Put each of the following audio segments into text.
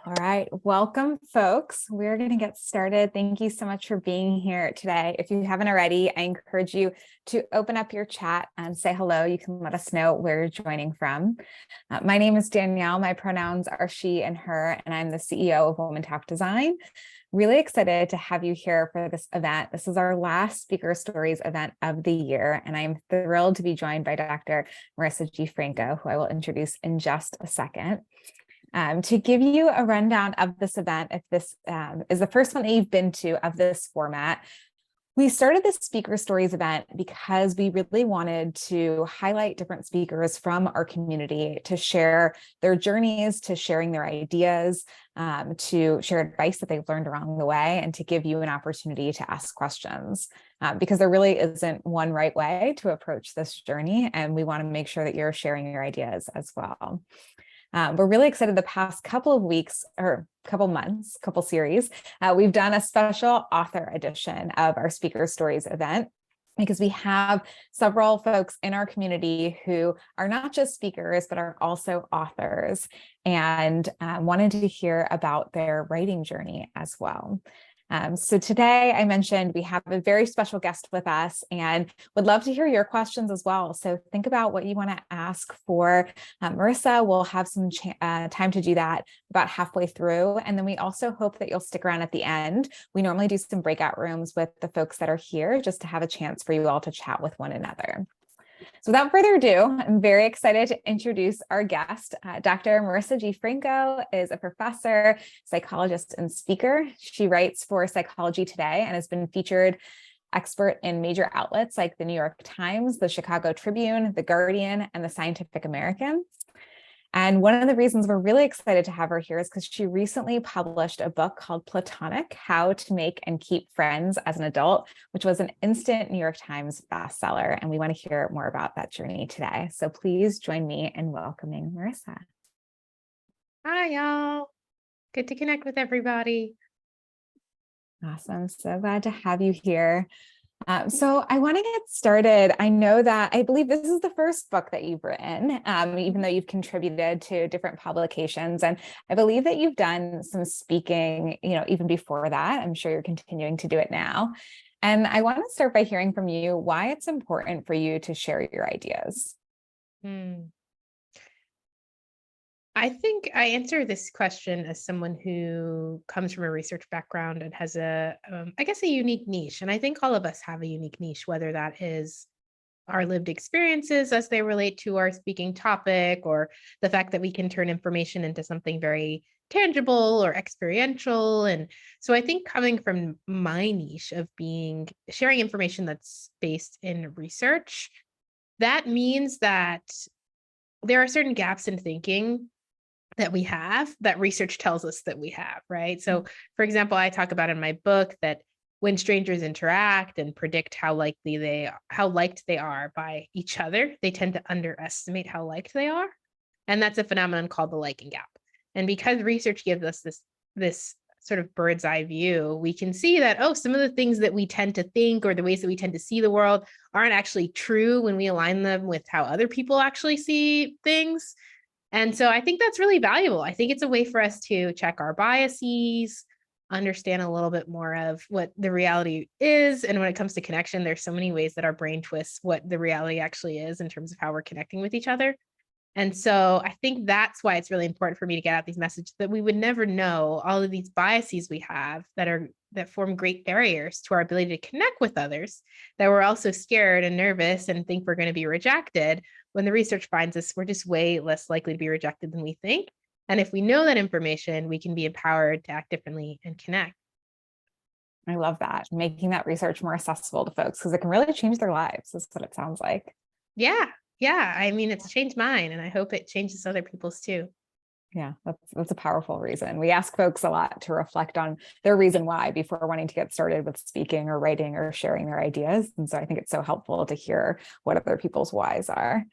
All right, welcome folks. We're going to get started. Thank you so much for being here today. If you haven't already, I encourage you to open up your chat and say hello. You can let us know where you're joining from. My name is Danielle. My pronouns are she and her, and I'm the CEO of Women Talk Design. Really excited to have you here for this event. This is our last Speaker Stories event of the year, and I'm thrilled to be joined by Dr. Marisa G. Franco, who I will introduce in just a second. To give you a rundown of this event, if this is the first one that you've been to of this format, we started this Speaker Stories event because we really wanted to highlight different speakers from our community to share their journeys, to sharing their ideas, to share advice that they've learned along the way, and to give you an opportunity to ask questions. Because there really isn't one right way to approach this journey, and we want to make sure that you're sharing your ideas as well. We're really excited the past couple of weeks or couple series. We've done a special author edition of our Speaker Stories event because we have several folks in our community who are not just speakers, but are also authors and wanted to hear about their writing journey as well. So today I mentioned we have a very special guest with us and would love to hear your questions as well. So think about what you want to ask for Marisa. We'll have some time to do that about halfway through. And then we also hope that you'll stick around at the end. We normally do some breakout rooms with the folks that are here just to have a chance for you all to chat with one another. So without further ado, I'm very excited to introduce our guest. Dr. Marisa G. Franco is a professor, psychologist, and speaker. She writes for Psychology Today and has been featured expert in major outlets like the New York Times, the Chicago Tribune, the Guardian, and the Scientific American. And one of the reasons we're really excited to have her here is because she recently published a book called Platonic: How to Make and Keep Friends as an Adult, which was an instant New York Times bestseller. And we want to hear more about that journey today. So please join me in welcoming Marisa. Hi, y'all. Good to connect with everybody. Awesome. So glad to have you here. So I want to get started. I know that I believe this is the first book that you've written, even though you've contributed to different publications. And I believe that you've done some speaking, even before that. I'm sure you're continuing to do it now. And I want to start by hearing from you why it's important for you to share your ideas. I think I answer this question as someone who comes from a research background and has a unique niche. And I think all of us have a unique niche, whether that is our lived experiences as they relate to our speaking topic, or the fact that we can turn information into something very tangible or experiential. And so I think coming from my niche of sharing information that's based in research, that means that there are certain gaps in thinking that we have that research tells us that we have, right? So, for example, I talk about in my book that when strangers interact and predict how liked they are by each other, they tend to underestimate how liked they are. And that's a phenomenon called the liking gap. And because research gives us this sort of bird's eye view, we can see that, some of the things that we tend to think or the ways that we tend to see the world aren't actually true when we align them with how other people actually see things. And so I think that's really valuable. I think it's a way for us to check our biases, understand a little bit more of what the reality is. And when it comes to connection, there's so many ways that our brain twists what the reality actually is in terms of how we're connecting with each other. And so I think that's why it's really important for me to get out these messages that we would never know all of these biases we have that form great barriers to our ability to connect with others, that we're also scared and nervous and think we're going to be rejected. When the research finds us, we're just way less likely to be rejected than we think. And if we know that information, we can be empowered to act differently and connect. I love that, making that research more accessible to folks because it can really change their lives. That's what it sounds like. Yeah. I mean, it's changed mine, and I hope it changes other people's too. Yeah, that's a powerful reason. We ask folks a lot to reflect on their reason why before wanting to get started with speaking or writing or sharing their ideas. And so I think it's so helpful to hear what other people's whys are.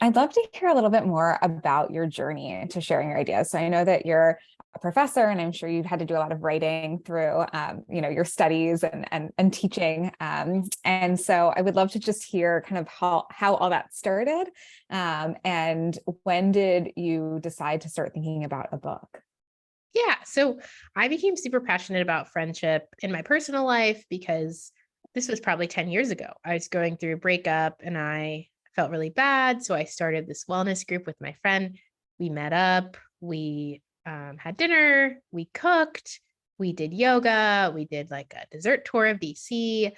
I'd love to hear a little bit more about your journey to sharing your ideas. So I know that you're a professor, and I'm sure you've had to do a lot of writing through, your studies and teaching. And so I would love to just hear kind of how all that started. And when did you decide to start thinking about a book? Yeah. So I became super passionate about friendship in my personal life because this was probably 10 years ago. I was going through a breakup and I felt really bad. So I started this wellness group with my friend. We met up, we had dinner, we cooked, we did yoga, we did like a dessert tour of DC.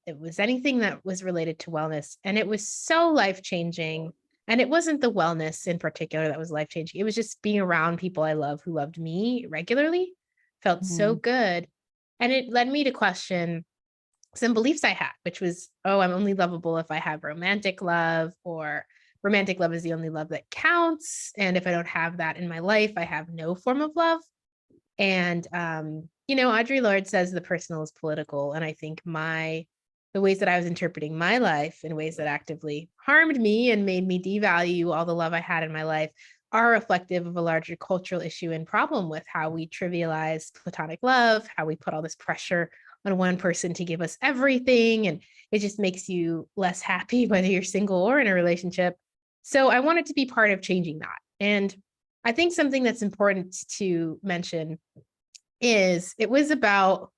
It was anything that was related to wellness. And it was so life changing. And it wasn't the wellness in particular that was life changing. It was just being around people I love who loved me regularly, felt so Mhm. good. And it led me to question some beliefs I had, which was, oh, I'm only lovable if I have romantic love, or romantic love is the only love that counts. And if I don't have that in my life, I have no form of love. And Audre Lorde says the personal is political. And I think the ways that I was interpreting my life in ways that actively harmed me and made me devalue all the love I had in my life are reflective of a larger cultural issue and problem with how we trivialize platonic love, how we put all this pressure on one person to give us everything. And it just makes you less happy, whether you're single or in a relationship. So I wanted to be part of changing that. And I think something that's important to mention is it was about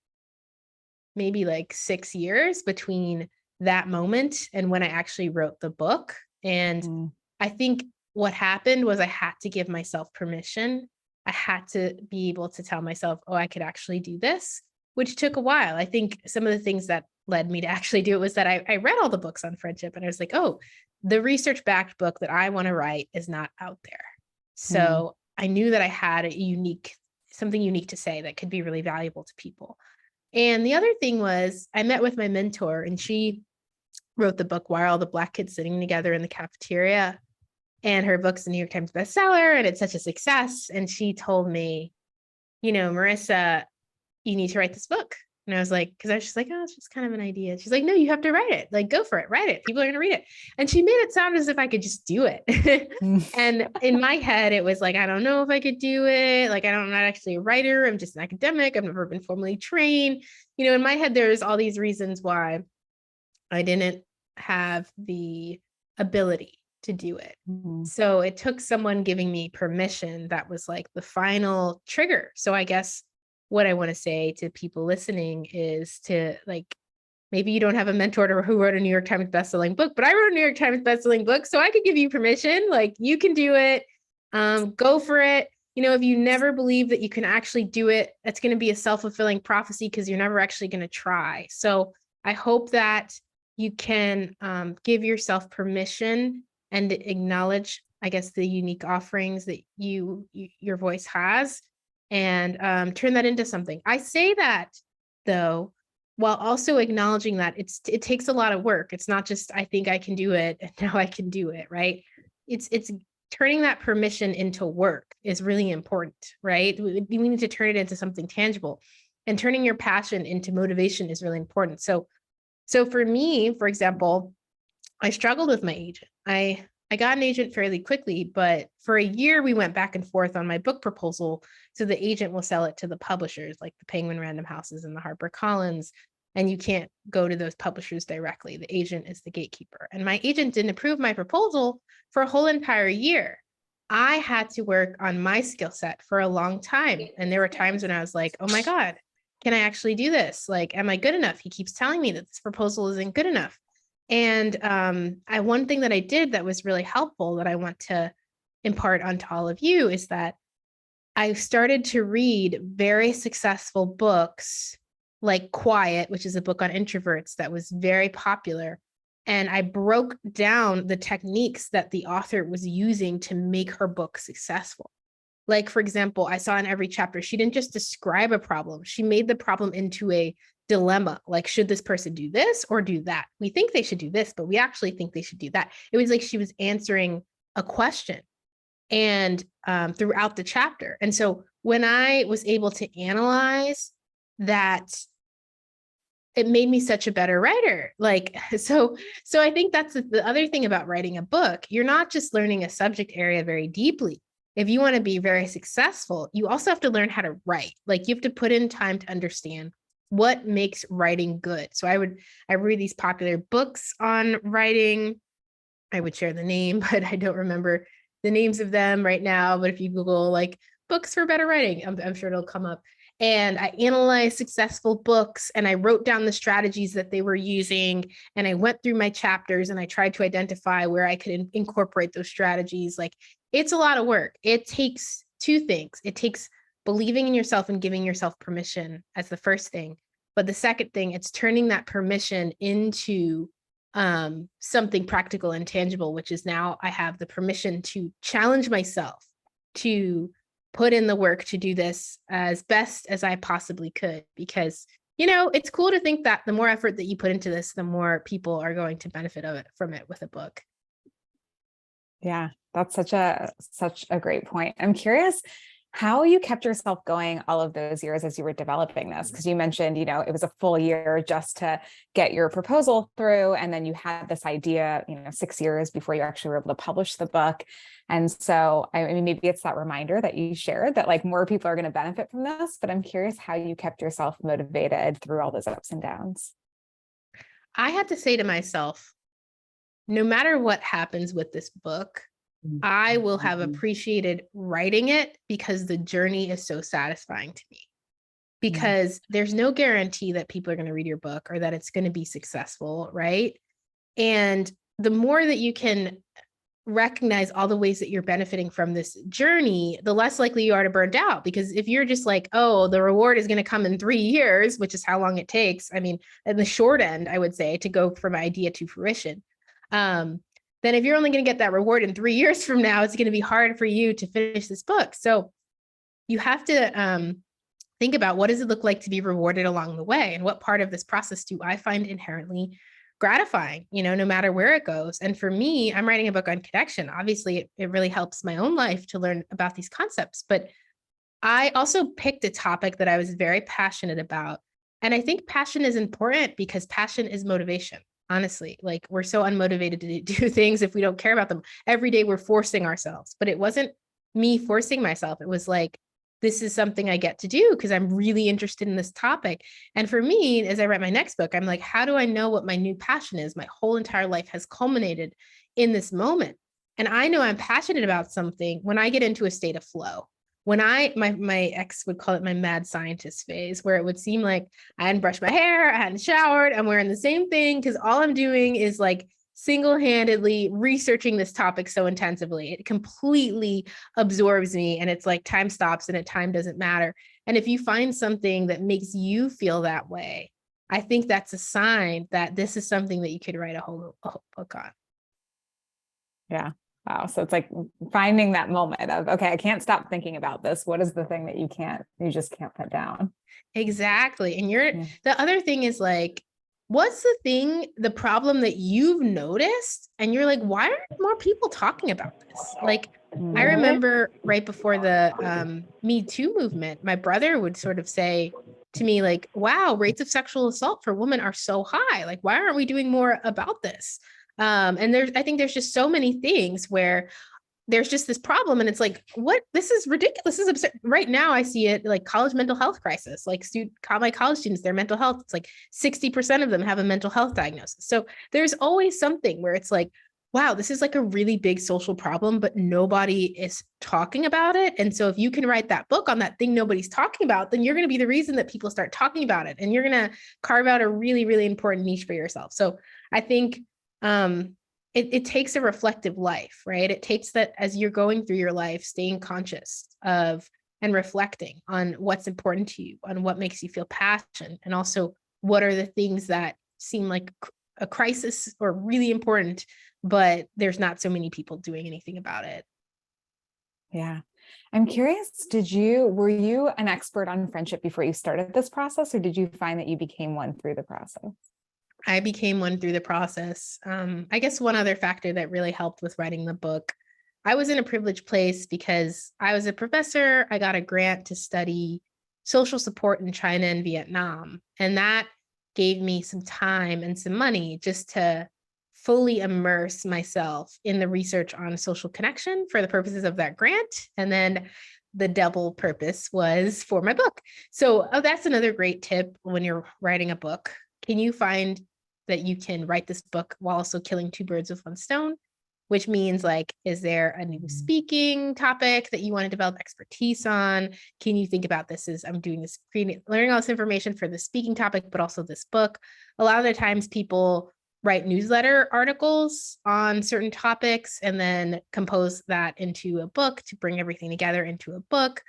maybe like 6 years between that moment and when I actually wrote the book. And Mm. I think what happened was I had to give myself permission. I had to be able to tell myself, oh, I could actually do this, which took a while. I think some of the things that led me to actually do it was that I read all the books on friendship and I was like, oh, the research backed book that I want to write is not out there. Mm. So I knew that I had something unique to say that could be really valuable to people. And the other thing was I met with my mentor and she wrote the book Why Are All the Black Kids Sitting Together in the Cafeteria? And her book's a New York Times bestseller and it's such a success. And she told me, Marisa, you need to write this book. And I was like, because I was just like, oh, it's just kind of an idea. She's like, no, you have to write it. Like, go for it, write it. People are going to read it. And she made it sound as if I could just do it. Mm. And in my head, it was like, I don't know if I could do it. Like, I'm not actually a writer. I'm just an academic. I've never been formally trained. In my head, there's all these reasons why I didn't have the ability to do it. Mhm. So it took someone giving me permission that was like the final trigger. So I guess what I want to say to people listening is to like, maybe you don't have a mentor who wrote a New York Times bestselling book, but I wrote a New York Times bestselling book. So I could give you permission, like you can do it. Go for it. If you never believe that you can actually do it, that's going to be a self-fulfilling prophecy because you're never actually going to try. So I hope that you can give yourself permission and acknowledge, I guess, the unique offerings that your voice has, and turn that into something. I say that though, while also acknowledging that it takes a lot of work. It's not just I think I can do it and now I can do it, right? It's turning that permission into work is really important, right? We need to turn it into something tangible, and turning your passion into motivation is really important. So for me, for example, I struggled with my agent. I got an agent fairly quickly, but for a year we went back and forth on my book proposal. So the agent will sell it to the publishers like the Penguin Random Houses and the HarperCollins. And you can't go to those publishers directly. The agent is the gatekeeper. And my agent didn't approve my proposal for a whole entire year. I had to work on my skill set for a long time. And there were times when I was like, oh my God, can I actually do this? Like, am I good enough? He keeps telling me that this proposal isn't good enough. And one thing that I did that was really helpful that I want to impart onto all of you is that I started to read very successful books like Quiet, which is a book on introverts that was very popular. And I broke down the techniques that the author was using to make her book successful. Like, for example, I saw in every chapter, she didn't just describe a problem. She made the problem into a dilemma. Like, should this person do this or do that? We think they should do this, but we actually think they should do that. It was like she was answering a question and throughout the chapter. And so when I was able to analyze that, it made me such a better writer. So I think that's the other thing about writing a book. You're not just learning a subject area very deeply. If you want to be very successful, you also have to learn how to write. Like, you have to put in time to understand what makes writing good. So I read these popular books on writing. I would share the name, but I don't remember the names of them right now. But if you Google like books for better writing. I'm sure it'll come up. And I analyzed successful books and I wrote down the strategies that they were using. And I went through my chapters and I tried to identify where I could incorporate those strategies. Like, it's a lot of work. It takes two things. It takes believing in yourself and giving yourself permission as the first thing. But the second thing, it's turning that permission into something practical and tangible, which is now I have the permission to challenge myself to put in the work to do this as best as I possibly could. Because, it's cool to think that the more effort that you put into this, the more people are going to benefit from it with a book. Yeah, that's such a great point. I'm curious how you kept yourself going all of those years as you were developing this, because you mentioned, it was a full year just to get your proposal through. And then you had this idea, 6 years before you actually were able to publish the book. And so, I mean, maybe it's that reminder that you shared that like more people are going to benefit from this, but I'm curious how you kept yourself motivated through all those ups and downs. I had to say to myself, no matter what happens with this book, I will have appreciated writing it because the journey is so satisfying to me. Because there's no guarantee that people are going to read your book or that it's going to be successful, right? And the more that you can recognize all the ways that you're benefiting from this journey, the less likely you are to burn out. Because if you're just like, oh, the reward is going to come in 3 years, which is how long it takes. I mean, in the short end, I would say, to go from idea to fruition. Then if you're only going to get that reward in 3 years from now, it's going to be hard for you to finish this book. So you have to think about, what does it look like to be rewarded along the way? And what part of this process do I find inherently gratifying, no matter where it goes? And for me, I'm writing a book on connection. Obviously, it really helps my own life to learn about these concepts. But I also picked a topic that I was very passionate about. And I think passion is important because passion is motivation. Honestly, like, we're so unmotivated to do things if we don't care about them. Every day we're forcing ourselves, but it wasn't me forcing myself. It was like, this is something I get to do because I'm really interested in this topic. And for me, as I write my next book, I'm like, how do I know what my new passion is? My whole entire life has culminated in this moment. And I know I'm passionate about something when I get into a state of flow. When my ex would call it my mad scientist phase, where it would seem like I hadn't brushed my hair, I hadn't showered, I'm wearing the same thing because all I'm doing is like single-handedly researching this topic so intensively. It completely absorbs me, and it's like time stops and time doesn't matter. And if you find something that makes you feel that way, I think that's a sign that this is something that you could write a whole book on. Yeah. Wow. So it's like finding that moment of, okay, I can't stop thinking about this. What is the thing that you just can't put down? Exactly. And the other thing is like, what's the problem that you've noticed? And you're like, why aren't more people talking about this? Like, I remember right before the Me Too movement, my brother would sort of say to me, like, wow, rates of sexual assault for women are so high. Like, why aren't we doing more about this? And I think there's just so many things where there's just this problem, and it's like, what? This is ridiculous. This is absurd. Right now, I see it like college mental health crisis. Like my college students, their mental health, it's like 60% of them have a mental health diagnosis. So there's always something where it's like, wow, this is like a really big social problem, but nobody is talking about it. And so if you can write that book on that thing nobody's talking about, then you're going to be the reason that people start talking about it, and you're going to carve out a really, really important niche for yourself. So I think it takes a reflective life, right? It takes that as you're going through your life, staying conscious of and reflecting on what's important to you, on what makes you feel passion, and also what are the things that seem like a crisis or really important, but there's not so many people doing anything about it. Yeah. I'm curious, were you an expert on friendship before you started this process, or did you find that you became one through the process? I became one through the process. I guess one other factor that really helped with writing the book, I was in a privileged place because I was a professor. I got a grant to study social support in China and Vietnam. And that gave me some time and some money just to fully immerse myself in the research on social connection for the purposes of that grant. And then the double purpose was for my book. So that's another great tip when you're writing a book. Can you find that you can write this book while also killing two birds with one stone? which means like, is there a new speaking topic that you want to develop expertise on? Can you think about this as I'm doing this, learning all this information for the speaking topic, but also this book? A lot of the times people write newsletter articles on certain topics and then compose that into a book to bring everything together into a book.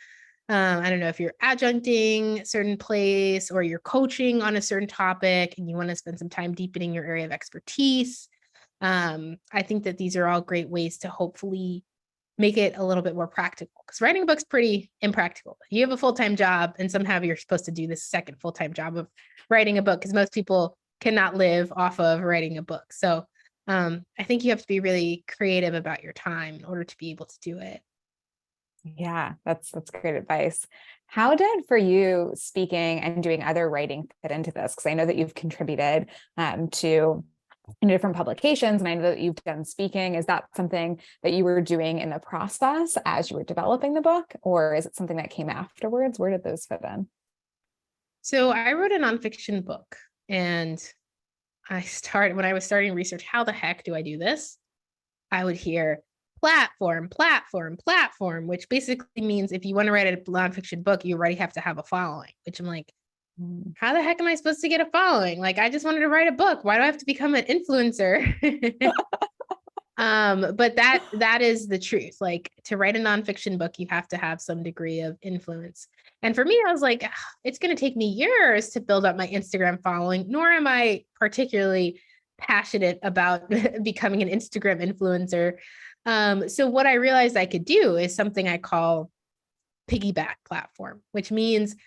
I don't know if you're adjuncting a certain place or you're coaching on a certain topic and you want to spend some time deepening your area of expertise. I think that these are all great ways to hopefully make it a little bit more practical, because writing a book's pretty impractical. You have a full-time job and somehow you're supposed to do this second full-time job of writing a book, because most people cannot live off of writing a book. So I think you have to be really creative about your time in order to be able to do it. Yeah, that's great advice. How did for you speaking and doing other writing fit into this? Because I know that you've contributed to different publications, and I know that you've done speaking. Is that something that you were doing in the process as you were developing the book, or is it something that came afterwards? Where did those fit in? So I wrote a nonfiction book, and when I was starting research, how the heck do I do this? I would hear platform, which basically means if you want to write a nonfiction book, you already have to have a following, which I'm like, how the heck am I supposed to get a following? Like, I just wanted to write a book. Why do I have to become an influencer? But that is the truth. Like, to write a nonfiction book, you have to have some degree of influence. And for me, I was like, it's going to take me years to build up my Instagram following, nor am I particularly passionate about becoming an Instagram influencer. So what I realized I could do is something I call piggyback platform, which means,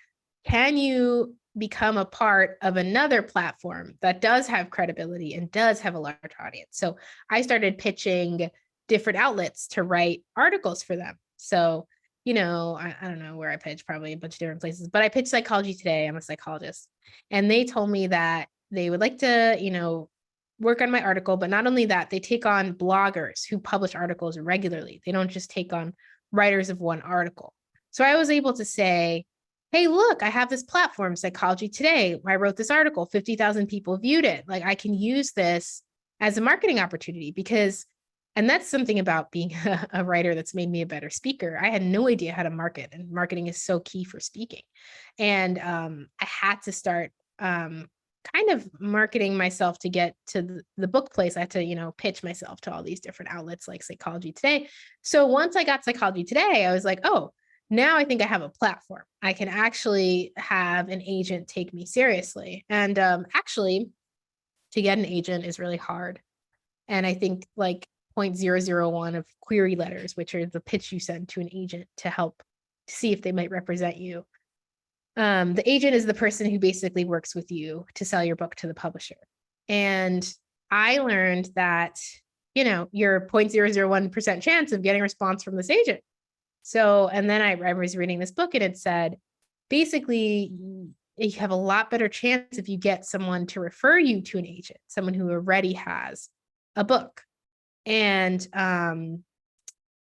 can you become a part of another platform that does have credibility and does have a large audience? So I started pitching different outlets to write articles for them. So, I don't know where I pitched, probably a bunch of different places, but I pitched Psychology Today. I'm a psychologist. And they told me that they would like to, work on my article, but not only that, they take on bloggers who publish articles regularly. They don't just take on writers of one article. So I was able to say, hey, look, I have this platform, Psychology Today. I wrote this article, 50,000 people viewed it. Like, I can use this as a marketing opportunity and that's something about being a writer that's made me a better speaker. I had no idea how to market, and marketing is so key for speaking. And I had to start kind of marketing myself to get to the book place. I had to, pitch myself to all these different outlets like Psychology Today. So once I got Psychology Today, I was like, oh, now I think I have a platform. I can actually have an agent take me seriously. And actually, to get an agent is really hard. And I think like 0.001 of query letters, which are the pitch you send to an agent to help see if they might represent you. The agent is the person who basically works with you to sell your book to the publisher. And I learned that, your 0.001% chance of getting a response from this agent. So, and then I was reading this book and it said, basically, you have a lot better chance if you get someone to refer you to an agent, someone who already has a book. And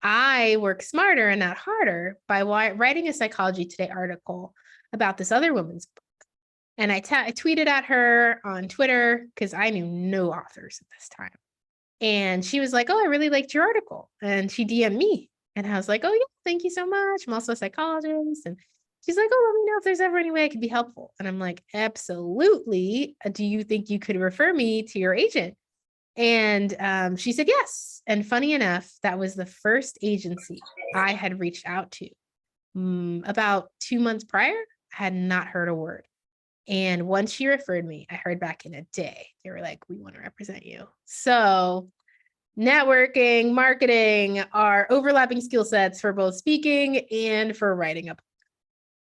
I work smarter and not harder by writing a Psychology Today article about this other woman's book. And I tweeted at her on Twitter because I knew no authors at this time. And she was like, oh, I really liked your article. And she DM'd me. And I was like, oh, yeah, thank you so much. I'm also a psychologist. And she's like, oh, let me know if there's ever any way I could be helpful. And I'm like, absolutely. Do you think you could refer me to your agent? And she said yes. And funny enough, that was the first agency I had reached out to. About 2 months prior, I had not heard a word. And once she referred me, I heard back in a day. They were like, we want to represent you. So networking, marketing are overlapping skill sets for both speaking and for writing a book.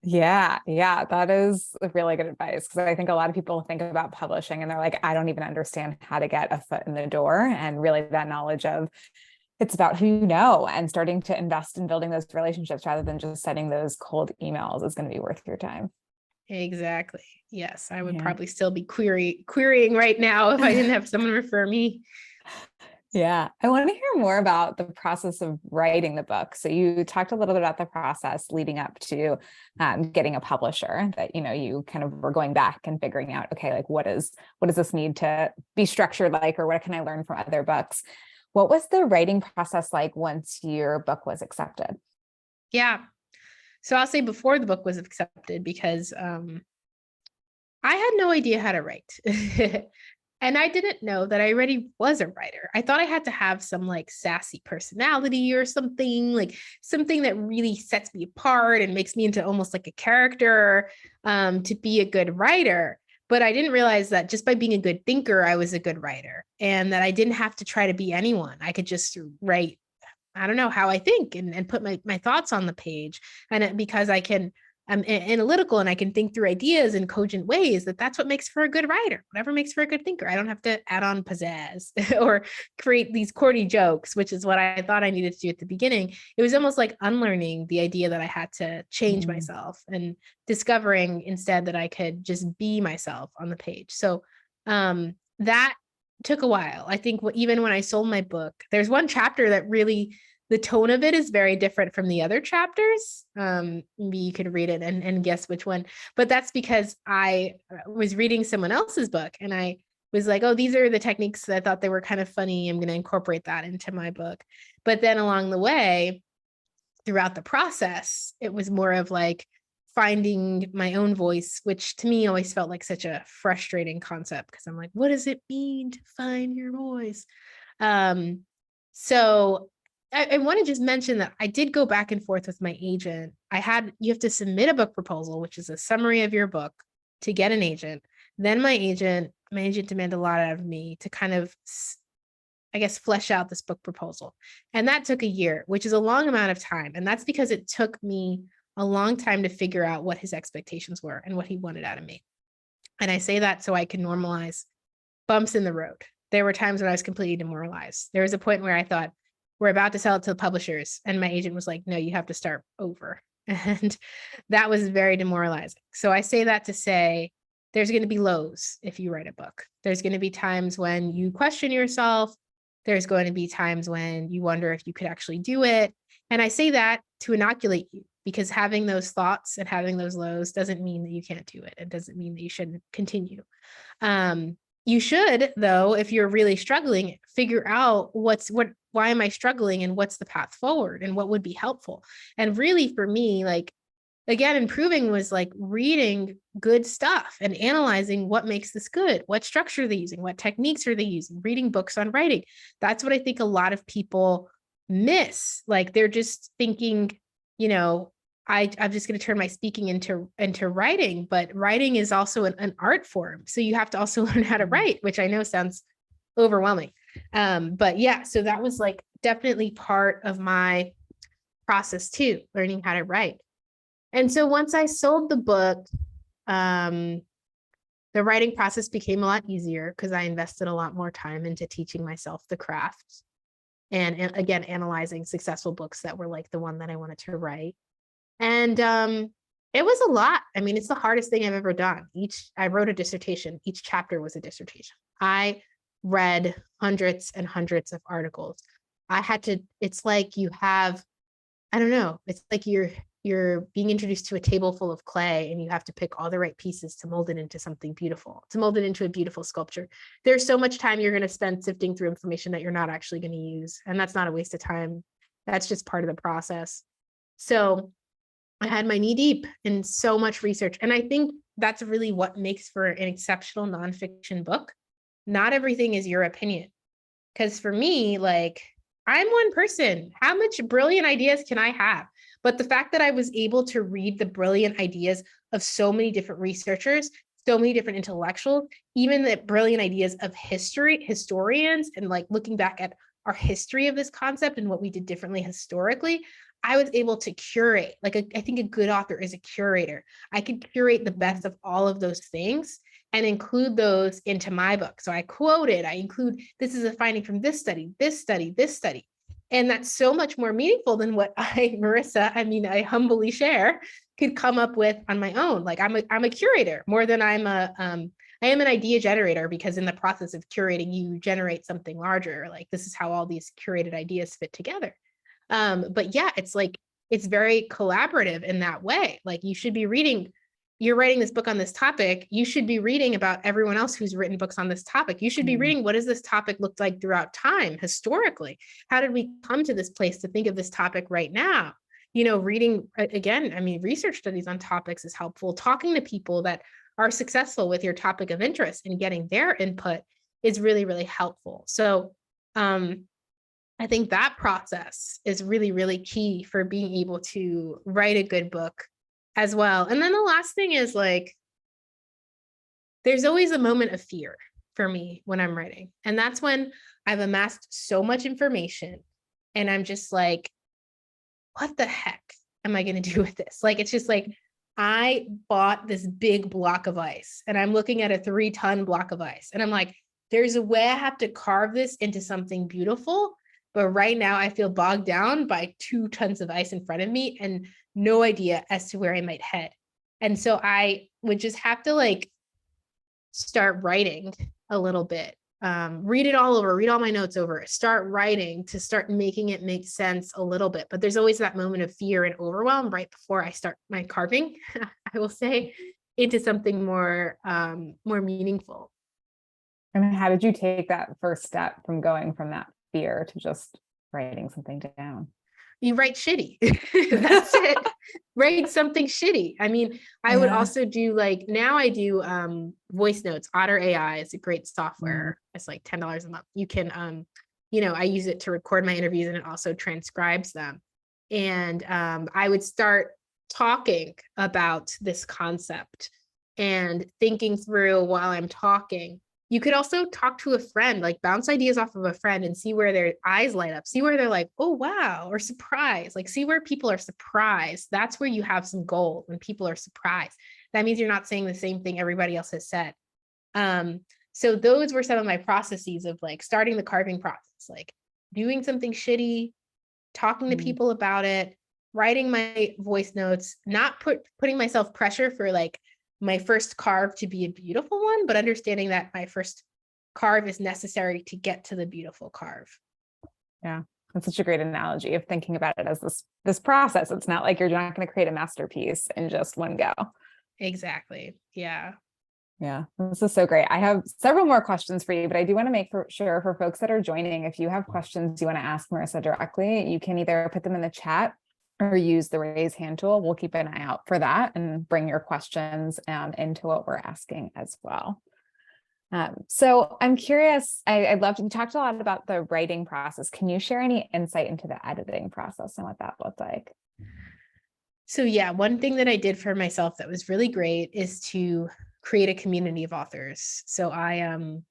Yeah, that is really good advice, because I think a lot of people think about publishing and they're like, I don't even understand how to get a foot in the door. And really that knowledge of it's about who you know, and starting to invest in building those relationships rather than just sending those cold emails is going to be worth your time. Exactly. Yes, I would probably still be querying right now if I didn't have someone refer me. Yeah, I want to hear more about the process of writing the book. So you talked a little bit about the process leading up to getting a publisher, that, you kind of were going back and figuring out, okay, like what does this need to be structured like, or what can I learn from other books? What was the writing process like once your book was accepted? Yeah. So I'll say before the book was accepted, because I had no idea how to write. And I didn't know that I already was a writer. I thought I had to have some like sassy personality or something, like something that really sets me apart and makes me into almost like a character, to be a good writer. But I didn't realize that just by being a good thinker, I was a good writer, and that I didn't have to try to be anyone. I could just write, I don't know, how I think, and put my thoughts on the page. And because I'm analytical and I can think through ideas in cogent ways, that's what makes for a good writer, whatever makes for a good thinker. I don't have to add on pizzazz or create these corny jokes, which is what I thought I needed to do at the beginning. It was almost like unlearning the idea that I had to change myself, and discovering instead that I could just be myself on the page. So that took a while. I think even when I sold my book, there's one chapter that really, the tone of it is very different from the other chapters. Maybe you could read it and guess which one, but that's because I was reading someone else's book, and I was like, oh, these are the techniques that I thought they were kind of funny. I'm going to incorporate that into my book. But then along the way, throughout the process, it was more of like finding my own voice, which to me always felt like such a frustrating concept, because I'm like, what does it mean to find your voice? So I want to just mention that I did go back and forth with my agent. You have to submit a book proposal, which is a summary of your book, to get an agent. Then my agent demanded a lot out of me to kind of, I guess, flesh out this book proposal. And that took a year, which is a long amount of time. And that's because it took me a long time to figure out what his expectations were and what he wanted out of me. And I say that so I can normalize bumps in the road. There were times when I was completely demoralized. There was a point where I thought, we're about to sell it to the publishers. And my agent was like, no, you have to start over. And that was very demoralizing. So I say that to say, there's going to be lows if you write a book. There's going to be times when you question yourself. There's going to be times when you wonder if you could actually do it. And I say that to inoculate you, because having those thoughts and having those lows doesn't mean that you can't do it. It doesn't mean that you shouldn't continue. You should, though, if you're really struggling, figure out why am I struggling, and what's the path forward, and what would be helpful. And really for me, like, again, improving was like reading good stuff and analyzing what makes this good, what structure they're using, what techniques are they using, reading books on writing. That's what I think a lot of people miss. Like, they're just thinking, I'm just going to turn my speaking into writing, but writing is also an art form. So you have to also learn how to write, which I know sounds overwhelming. But yeah, so that was like definitely part of my process too, learning how to write. And so once I sold the book, the writing process became a lot easier, because I invested a lot more time into teaching myself the craft, and again, analyzing successful books that were like the one that I wanted to write. And it was a lot. I mean, it's the hardest thing I've ever done. I wrote a dissertation. Each chapter was a dissertation. I read hundreds and hundreds of articles. It's like you have, I don't know, it's like you're being introduced to a table full of clay, and you have to pick all the right pieces to mold it into something beautiful, to mold it into a beautiful sculpture. There's so much time you're going to spend sifting through information that you're not actually going to use. And that's not a waste of time. That's just part of the process. So I had my knee deep in so much research. And I think that's really what makes for an exceptional nonfiction book. Not everything is your opinion. Because for me, like, I'm one person. How much brilliant ideas can I have? But the fact that I was able to read the brilliant ideas of so many different researchers, so many different intellectuals, even the brilliant ideas of historians, and like looking back at our history of this concept and what we did differently historically, I was able to curate. Like, I think a good author is a curator. I can curate the best of all of those things and include those into my book. So I include, this is a finding from this study, this study, this study. And that's so much more meaningful than what I humbly share, could come up with on my own. Like, I'm a curator more than I am an idea generator, because in the process of curating, you generate something larger. Like, this is how all these curated ideas fit together. But yeah, it's very collaborative in that way. Like, you should be reading you're writing this book on this topic, you should be reading about everyone else who's written books on this topic. You should be reading, what does this topic look like throughout time, historically? How did we come to this place to think of this topic right now? Reading, again, I mean, research studies on topics is helpful. Talking to people that are successful with your topic of interest and getting their input is really, really helpful. So I think that process is really, really key for being able to write a good book as well. And then the last thing is like, there's always a moment of fear for me when I'm writing. And that's when I've amassed so much information and I'm just like, what the heck am I going to do with this? Like, it's just like, I bought this big block of ice and I'm looking at a 3-ton block of ice. And I'm like, there's a way I have to carve this into something beautiful. But right now I feel bogged down by 2 tons of ice in front of me and no idea as to where I might head. And so I would just have to like start writing a little bit, read it all over, read all my notes over, start writing to start making it make sense a little bit. But there's always that moment of fear and overwhelm right before I start my carving, I will say, into something more meaningful. And how did you take that first step from going from that fear to just writing something down? You write shitty. That's it. Write something shitty. I mean, I would also do like, now I do voice notes. Otter AI is a great software. It's like $10 a month. You can, I use it to record my interviews and it also transcribes them. And I would start talking about this concept and thinking through while I'm talking. You could also talk to a friend, like bounce ideas off of a friend and see where their eyes light up, see where they're like, oh, wow, or surprised, like see where people are surprised. That's where you have some gold when people are surprised. That means you're not saying the same thing everybody else has said. So those were some of my processes of like starting the carving process, like doing something shitty, talking to people about it, writing my voice notes, not putting myself pressure for like my first carve to be a beautiful one, but understanding that my first carve is necessary to get to the beautiful carve. Yeah, that's such a great analogy of thinking about it as this process. It's not like you're not going to create a masterpiece in just one go. Exactly. Yeah. Yeah, this is so great. I have several more questions for you, but I do want to make sure for folks that are joining, if you have questions you want to ask Marisa directly, you can either put them in the chat or use the raise hand tool. We'll keep an eye out for that and bring your questions into what we're asking as well. So I'm curious, I'd love to, you talked a lot about the writing process. Can you share any insight into the editing process and what that looked like? So yeah, one thing that I did for myself that was really great is to create a community of authors. So I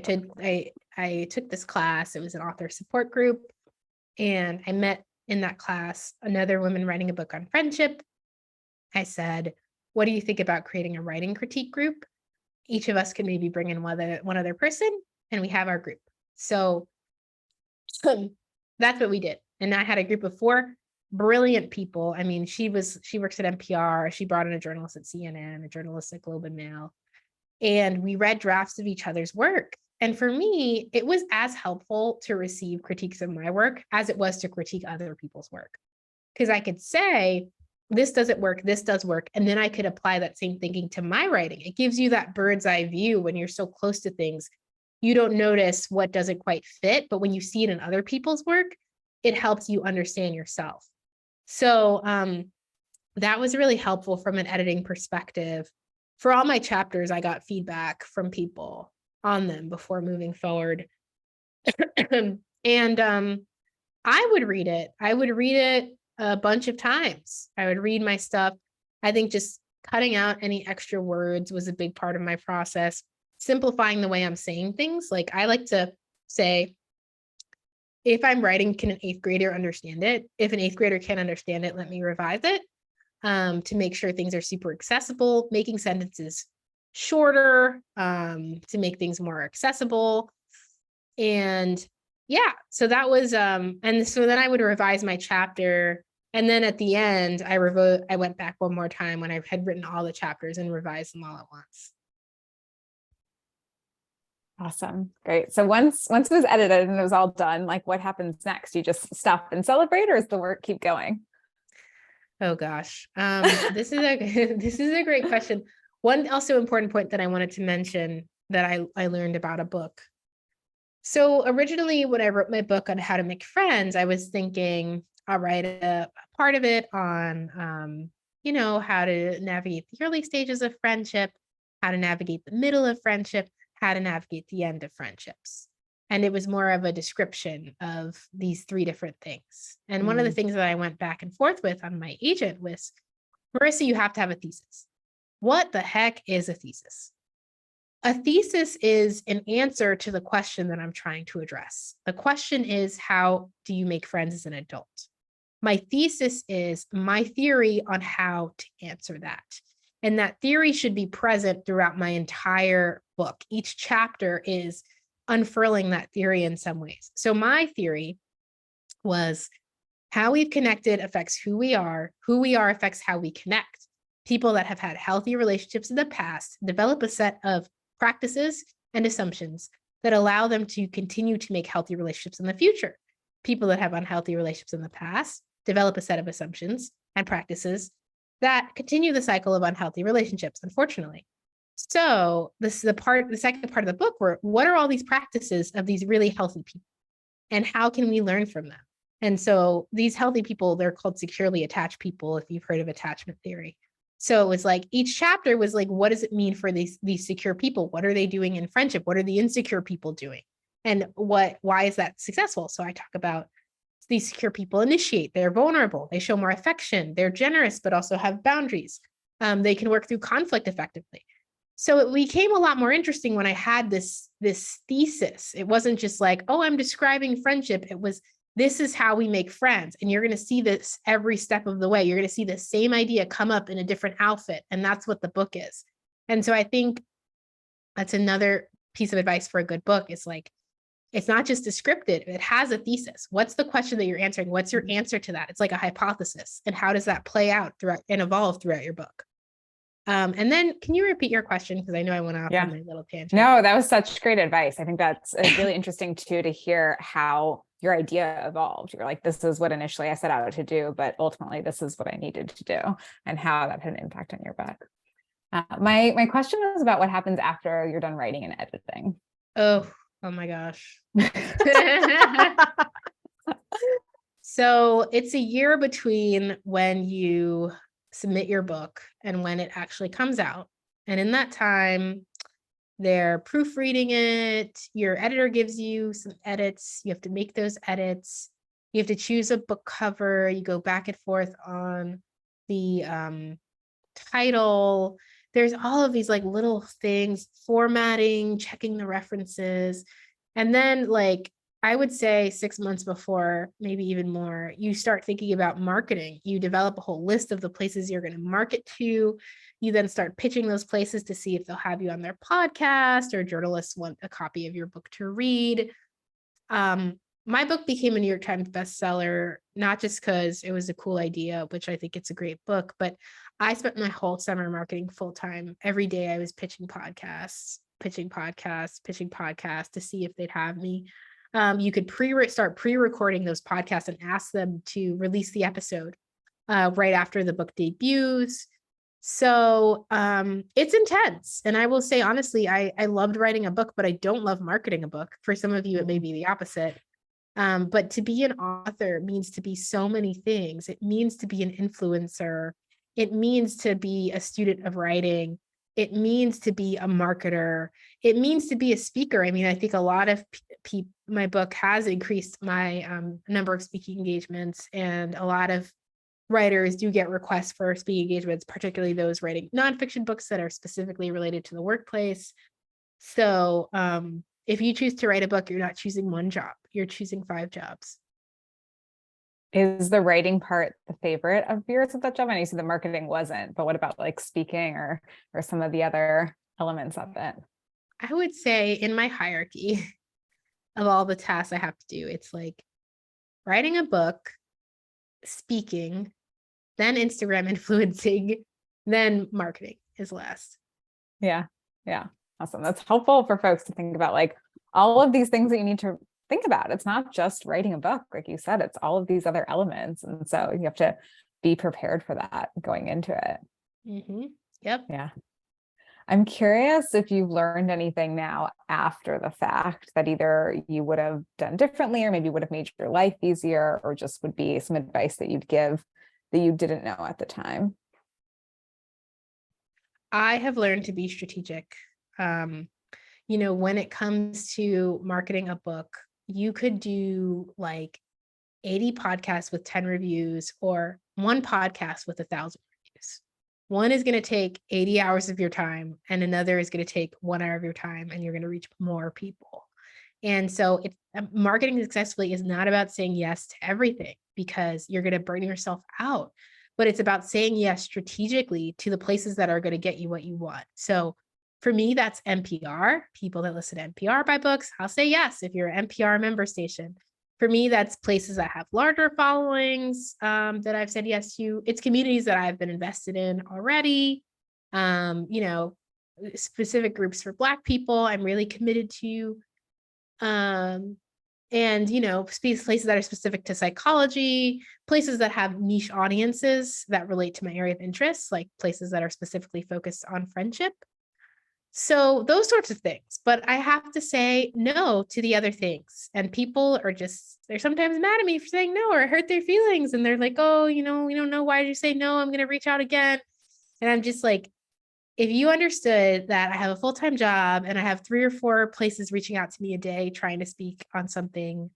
took this class. It was an author support group, and I met in that class another woman writing a book on friendship. I said, what do you think about creating a writing critique group? Each of us can maybe bring in one other person and we have our group. So that's what we did. And I had a group of 4 brilliant people. I mean, she works at NPR. She brought in a journalist at CNN, a journalist at Globe and Mail. And we read drafts of each other's work. And for me, it was as helpful to receive critiques of my work as it was to critique other people's work. Because I could say, this doesn't work, this does work. And then I could apply that same thinking to my writing. It gives you that bird's eye view when you're so close to things. You don't notice what doesn't quite fit, but when you see it in other people's work, it helps you understand yourself. So that was really helpful from an editing perspective. For all my chapters, I got feedback from people on them before moving forward. And I would read it. I would read it a bunch of times. I would read my stuff. I think just cutting out any extra words was a big part of my process. Simplifying the way I'm saying things. Like I like to say, if I'm writing, can an 8th grader understand it? If an 8th grader can't understand it, let me revise it to make sure things are super accessible, making sentences shorter to make things more accessible. And yeah, so that was, and so then I would revise my chapter. And then at the end, I went back one more time when I had written all the chapters and revised them all at once. Awesome. Great. So once it was edited and it was all done, like what happens next? You just stop and celebrate, or does the work keep going? Oh gosh. This is a this is a great question. One also important point that I wanted to mention that I learned about a book. So originally when I wrote my book on how to make friends, I was thinking I'll write a part of it on how to navigate the early stages of friendship, how to navigate the middle of friendship, how to navigate the end of friendships. And it was more of a description of these three different things. And one of the Mm, things that I went back and forth with on my agent was, Marissa, you have to have a thesis. What the heck is a thesis? A thesis is an answer to the question that I'm trying to address. The question is, how do you make friends as an adult? My thesis is my theory on how to answer that. And that theory should be present throughout my entire book. Each chapter is unfurling that theory in some ways. So my theory was how we've connected affects who we are affects how we connect. People that have had healthy relationships in the past develop a set of practices and assumptions that allow them to continue to make healthy relationships in the future. People that have unhealthy relationships in the past develop a set of assumptions and practices that continue the cycle of unhealthy relationships, unfortunately. So this is the second part of the book where what are all these practices of these really healthy people and how can we learn from them? And so these healthy people, they're called securely attached people, if you've heard of attachment theory. So it was like each chapter was like, what does it mean for these secure people? What are they doing in friendship? What are the insecure people doing? And why is that successful? So I talk about these secure people initiate, they're vulnerable, they show more affection, they're generous, but also have boundaries. They can work through conflict effectively. So it became a lot more interesting when I had this thesis. It wasn't just like, oh, I'm describing friendship. It was, this is how we make friends. And you're going to see this every step of the way. You're going to see the same idea come up in a different outfit. And that's what the book is. And so I think that's another piece of advice for a good book is like, it's not just descriptive. It has a thesis. What's the question that you're answering? What's your answer to that? It's like a hypothesis. And how does that play out throughout and evolve throughout your book? And then can you repeat your question? Because I know I went off on my little tangent. No, that was such great advice. I think that's really interesting too, to hear how your idea evolved. You're like, this is what initially I set out to do, but ultimately this is what I needed to do, and how that had an impact on your book. My question is about what happens after you're done writing and editing. Oh my gosh. So it's a year between when you submit your book and when it actually comes out. And in that time, they're proofreading it. Your editor gives you some edits. You have to make those edits. You have to choose a book cover. You go back and forth on the title. There's all of these like little things, formatting, checking the references. And then like, I would say 6 months before, maybe even more, you start thinking about marketing. You develop a whole list of the places you're going to market to. You then start pitching those places to see if they'll have you on their podcast, or journalists want a copy of your book to read. My book became a New York Times bestseller, not just because it was a cool idea, which I think it's a great book, but I spent my whole summer marketing full time. Every day I was pitching podcasts to see if they'd have me. You could start pre-recording those podcasts and ask them to release the episode right after the book debuts. So it's intense. And I will say, honestly, I loved writing a book, but I don't love marketing a book. For some of you, it may be the opposite. But to be an author means to be so many things. It means to be an influencer. It means to be a student of writing. It means to be a marketer. It means to be a speaker. I mean, I think a lot of my book has increased my number of speaking engagements, and a lot of writers do get requests for speaking engagements, particularly those writing nonfiction books that are specifically related to the workplace. So if you choose to write a book, you're not choosing one job, you're choosing 5 jobs. Is the writing part the favorite of yours of that job? I know you said the marketing wasn't, but what about like speaking or some of the other elements of it? I would say in my hierarchy of all the tasks I have to do, it's like writing a book, speaking, then Instagram influencing, then marketing is last. Yeah. Awesome. That's helpful for folks to think about, like, all of these things that you need to think about. It's not just writing a book, like you said, it's all of these other elements. And so you have to be prepared for that going into it. Mm-hmm. Yep. Yeah. I'm curious if you've learned anything now after the fact that either you would have done differently or maybe would have made your life easier, or just would be some advice that you'd give that you didn't know at the time. I have learned to be strategic. When it comes to marketing a book, you could do like 80 podcasts with 10 reviews or one podcast with 1,000 reviews. One is going to take 80 hours of your time and another is going to take 1 hour of your time, and you're going to reach more people. And so marketing successfully is not about saying yes to everything, because you're going to burn yourself out, but it's about saying yes strategically to the places that are going to get you what you want. So for me, that's NPR. People that listen to NPR buy books, I'll say yes if you're an NPR member station. For me, that's places that have larger followings that I've said yes to. It's communities that I've been invested in already. Specific groups for Black people, I'm really committed to. Places that are specific to psychology, places that have niche audiences that relate to my area of interest, like places that are specifically focused on friendship. So those sorts of things. But I have to say no to the other things. And people they're sometimes mad at me for saying no, or hurt their feelings. And they're like, oh, we don't know. Why did you say no? I'm going to reach out again. And I'm just like, if you understood that I have a full-time job and I have 3 or 4 places reaching out to me a day trying to speak on something,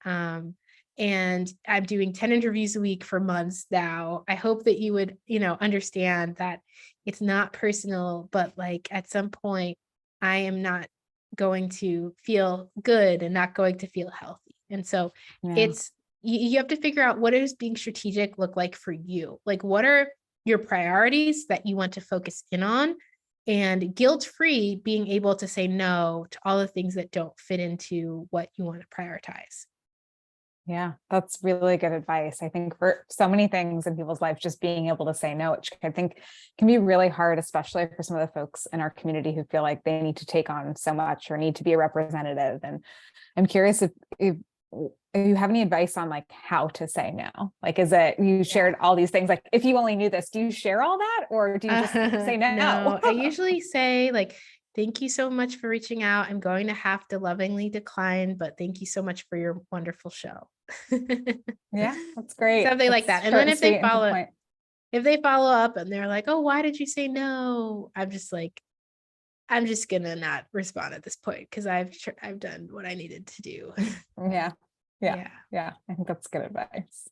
and I'm doing 10 interviews a week for months now, I hope that you would, understand that it's not personal, but like at some point I am not going to feel good and not going to feel healthy. And so you have to figure out, what does being strategic look like for you? Like, what are your priorities that you want to focus in on? And guilt-free being able to say no to all the things that don't fit into what you want to prioritize. Yeah, that's really good advice. I think for so many things in people's lives, just being able to say no, which I think can be really hard, especially for some of the folks in our community who feel like they need to take on so much or need to be a representative. And I'm curious if you have any advice on like how to say no. Like, is it, you shared all these things, like if you only knew this, do you share all that, or do you just say no? No, I usually say like, thank you so much for reaching out. I'm going to have to lovingly decline, but thank you so much for your wonderful show. Yeah, that's great. Something like that. And then if they follow up and they're like, oh, why did you say no? I'm just gonna not respond at this point, because I've done what I needed to do. Yeah. I think that's good advice.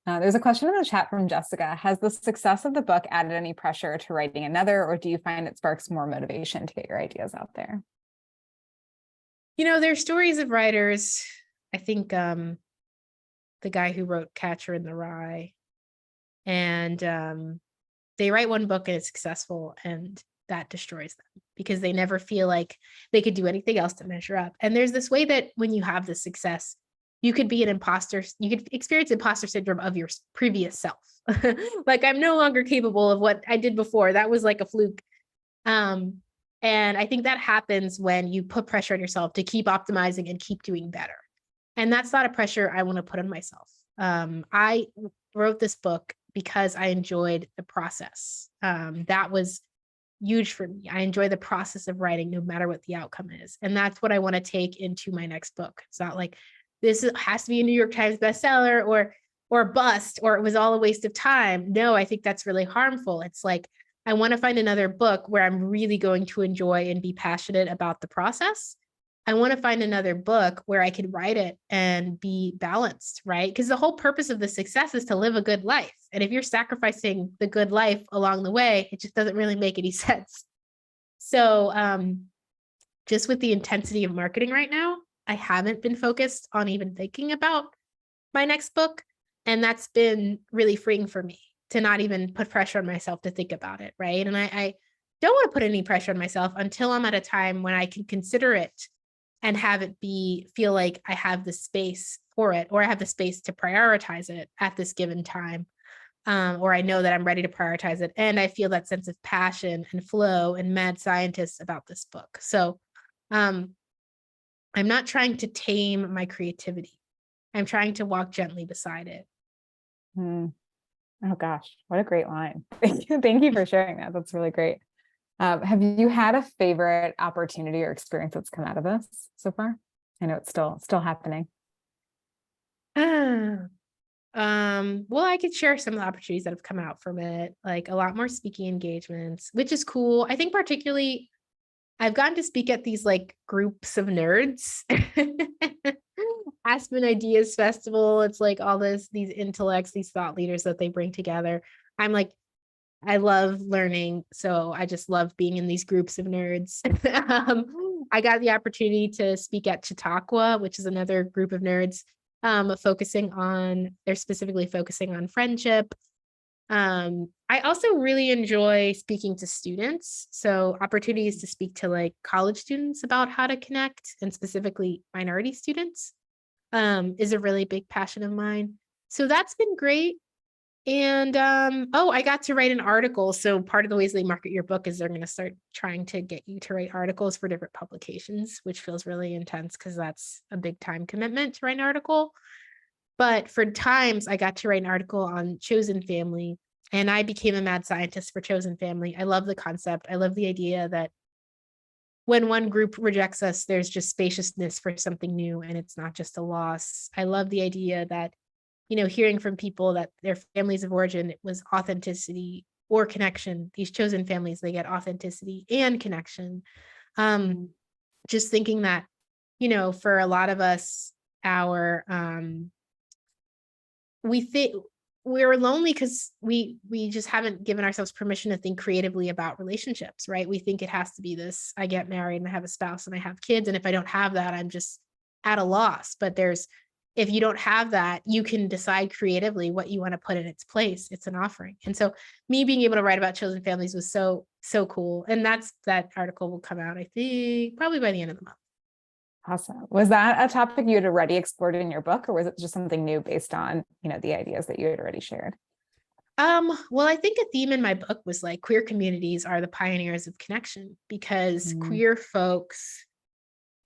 There's a question in the chat from Jessica. Has the success of the book added any pressure to writing another, or do you find it sparks more motivation to get your ideas out there? There's stories of writers. I think the guy who wrote Catcher in the Rye, and they write one book and it's successful, and that destroys them because they never feel like they could do anything else to measure up. And there's this way that when you have this success, you could be an imposter. You could experience imposter syndrome of your previous self. Like, I'm no longer capable of what I did before. That was like a fluke. And I think that happens when you put pressure on yourself to keep optimizing and keep doing better. And that's not a pressure I want to put on myself. I wrote this book because I enjoyed the process. That was huge for me. I enjoy the process of writing, no matter what the outcome is. And that's what I want to take into my next book. It's not like this has to be a New York Times bestseller or bust, or it was all a waste of time. No, I think that's really harmful. It's like, I want to find another book where I'm really going to enjoy and be passionate about the process. I want to find another book where I could write it and be balanced, right? Because the whole purpose of the success is to live a good life. And if you're sacrificing the good life along the way, it just doesn't really make any sense. So just with the intensity of marketing right now, I haven't been focused on even thinking about my next book. And that's been really freeing for me to not even put pressure on myself to think about it, right? And I don't want to put any pressure on myself until I'm at a time when I can consider it and have it feel like I have the space for it, or I have the space to prioritize it at this given time. Or I know that I'm ready to prioritize it. And I feel that sense of passion and flow and mad scientist about this book. So I'm not trying to tame my creativity. I'm trying to walk gently beside it. Oh gosh, what a great line. Thank you for sharing that. That's really great. Have you had a favorite opportunity or experience that's come out of this so far? I know it's still happening. Ah, well, I could share some of the opportunities that have come out from it, like a lot more speaking engagements, which is cool. I think particularly I've gotten to speak at these like groups of nerds. Aspen Ideas Festival. It's like all these intellects, these thought leaders that they bring together. I'm like, I love learning. So I just love being in these groups of nerds. I got the opportunity to speak at Chautauqua, which is another group of nerds, they're specifically focusing on friendship. I also really enjoy speaking to students. So opportunities to speak to like college students about how to connect, and specifically minority students, is a really big passion of mine. So that's been great. And oh, I got to write an article. So part of the ways they market your book is they're going to start trying to get you to write articles for different publications, which feels really intense because that's a big time commitment to write an article. But for Times, I got to write an article on chosen family, and I became a mad scientist for chosen family. I love the concept. I love the idea that when one group rejects us, there's just spaciousness for something new, and it's not just a loss. I love the idea that, hearing from people that their families of origin, it was authenticity or connection. These chosen families, they get authenticity and connection. Just thinking that, for a lot of us, our we think we're lonely because we just haven't given ourselves permission to think creatively about relationships, right? We think it has to be this, I get married and I have a spouse and I have kids, and if I don't have that, I'm just at a loss. But if you don't have that, you can decide creatively what you want to put in its place. It's an offering. And so me being able to write about chosen families was so cool. And that article will come out, I think, probably by the end of the month. Awesome. Was that a topic you had already explored in your book, or was it just something new based on, the ideas that you had already shared? Well, I think a theme in my book was like queer communities are the pioneers of connection, because queer folks,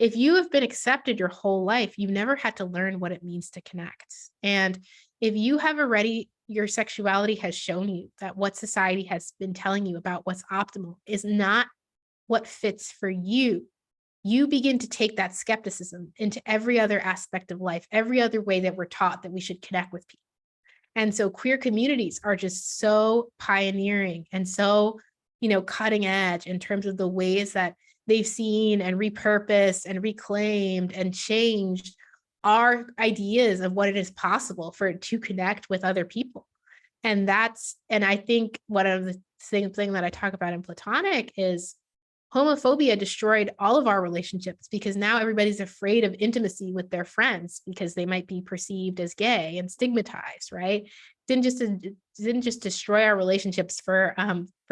if you have been accepted your whole life, you've never had to learn what it means to connect. And if you have already, your sexuality has shown you that what society has been telling you about what's optimal is not what fits for you. You begin to take that skepticism into every other aspect of life, every other way that we're taught that we should connect with people. And so queer communities are just so pioneering and so, cutting edge in terms of the ways that they've seen and repurposed and reclaimed and changed our ideas of what it is possible for it to connect with other people. And I think one of the thing that I talk about in Platonic is homophobia destroyed all of our relationships, because now everybody's afraid of intimacy with their friends because they might be perceived as gay and stigmatized, right? Didn't just destroy our relationships for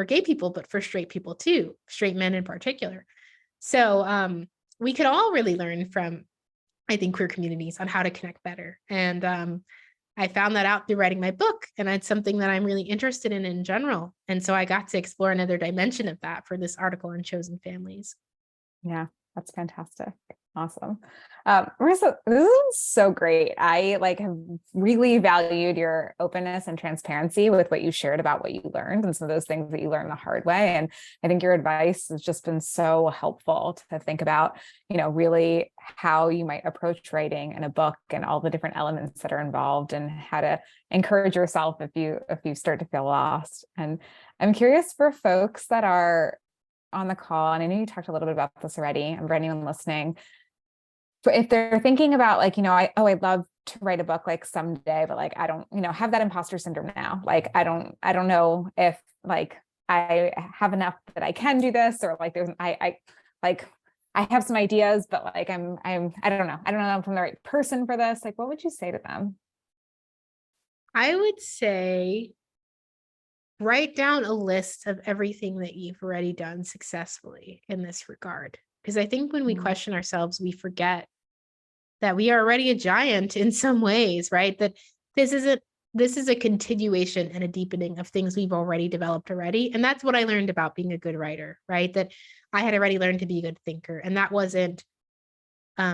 gay people, but for straight people too, straight men in particular. So we could all really learn from, I think, queer communities on how to connect better. And I found that out through writing my book, and it's something that I'm really interested in general. And so I got to explore another dimension of that for this article on chosen families. Yeah, that's fantastic. Awesome. Marisa, this is so great. I have really valued your openness and transparency with what you shared about what you learned and some of those things that you learned the hard way. And I think your advice has just been so helpful to think about, really how you might approach writing in a book and all the different elements that are involved, and how to encourage yourself if you start to feel lost. And I'm curious for folks that are on the call, and I know you talked a little bit about this already, and for anyone listening, but if they're thinking about I'd love to write a book someday, but I don't, have that imposter syndrome now. I don't know if I have enough that I can do this, or I have some ideas, but I don't know. I don't know if I'm the right person for this. What would you say to them? I would say write down a list of everything that you've already done successfully in this regard. Because I think when we question ourselves, we forget that we are already a giant in some ways, right? That this is a continuation and a deepening of things we've already developed already. And that's what I learned about being a good writer, right? That I had already learned to be a good thinker. And that wasn't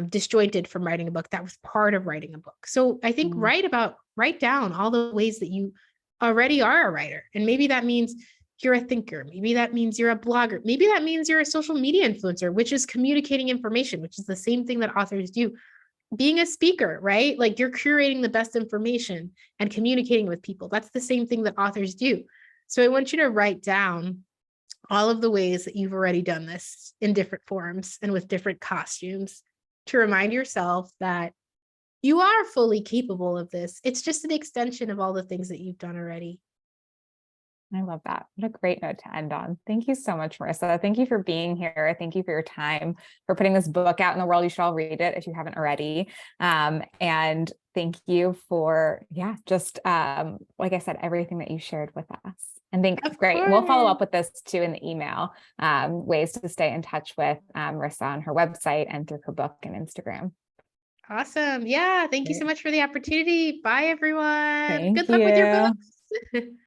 disjointed from writing a book. That was part of writing a book. So I think write down all the ways that you already are a writer. And maybe that means you're a thinker. Maybe that means you're a blogger. Maybe that means you're a social media influencer, which is communicating information, which is the same thing that authors do. Being a speaker, right? Like you're curating the best information and communicating with people. That's the same thing that authors do. So I want you to write down all of the ways that you've already done this in different forms and with different costumes to remind yourself that you are fully capable of this. It's just an extension of all the things that you've done already. I love that. What a great note to end on. Thank you so much, Marisa. Thank you for being here. Thank you for your time, for putting this book out in the world. You should all read it if you haven't already. And thank you for, just like I said, everything that you shared with us. And great. We'll follow up with this too in the email, ways to stay in touch with Marisa on her website and through her book and Instagram. Awesome. Yeah. Thank you so much for the opportunity. Bye, everyone. Thank Good luck with your you. books.